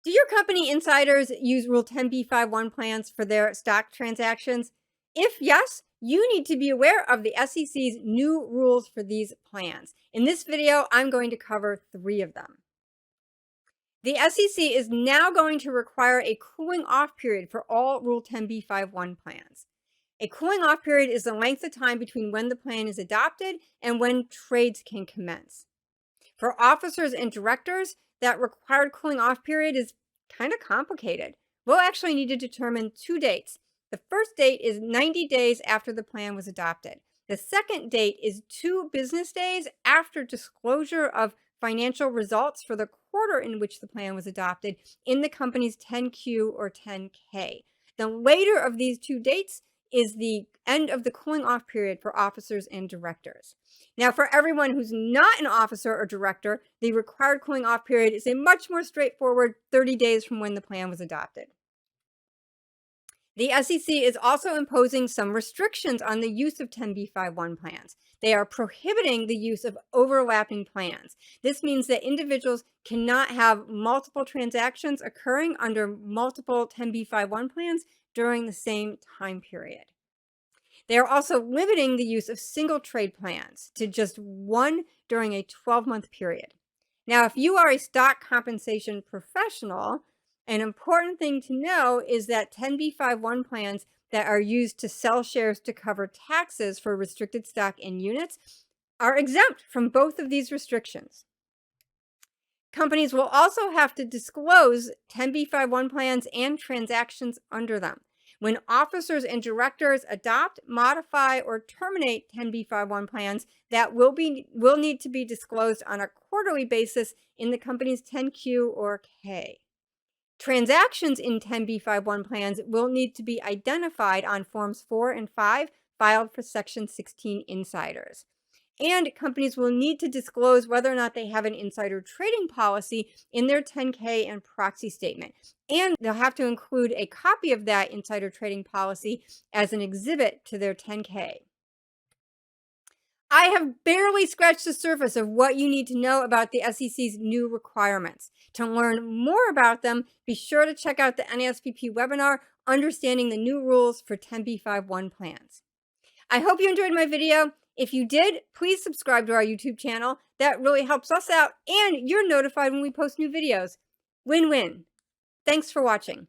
Do your company insiders use Rule 10b5-1 plans for their stock transactions? If yes, you need to be aware of the SEC's new rules for these plans. In this video, I'm going to cover 3 of them. The SEC is now going to require a cooling off period for all Rule 10b5-1 plans. A cooling off period is the length of time between when the plan is adopted and when trades can commence. For officers and directors, that required cooling off period is kind of complicated. We'll actually need to determine 2 dates. The first date is 90 days after the plan was adopted. The second date is 2 business days after disclosure of financial results for the quarter in which the plan was adopted in the company's 10Q or 10K. The later of these 2 dates is the end of the cooling off period for officers and directors. Now, for everyone who's not an officer or director, the required cooling off period is a much more straightforward 30 days from when the plan was adopted. The SEC is also imposing some restrictions on the use of 10b5-1 plans. They are prohibiting the use of overlapping plans. This means that individuals cannot have multiple transactions occurring under multiple 10b5-1 plans during the same time period. They are also limiting the use of single trade plans to just 1 during a 12-month period. Now, if you are a stock compensation professional, an important thing to know is that 10b5-1 plans that are used to sell shares to cover taxes for restricted stock in units are exempt from both of these restrictions. Companies will also have to disclose 10b5-1 plans and transactions under them. When officers and directors adopt, modify, or terminate 10b5-1 plans, that will need to be disclosed on a quarterly basis in the company's 10Q or K. Transactions in 10b5-1 plans will need to be identified on Forms 4 and 5 filed for Section 16 insiders. And companies will need to disclose whether or not they have an insider trading policy in their 10K and proxy statement. And they'll have to include a copy of that insider trading policy as an exhibit to their 10K. I have barely scratched the surface of what you need to know about the SEC's new requirements. To learn more about them, be sure to check out the NASPP webinar, Understanding the New Rules for 10b5-1 Plans. I hope you enjoyed my video. If you did, please subscribe to our YouTube channel. That really helps us out, and you're notified when we post new videos. Win-win. Thanks for watching.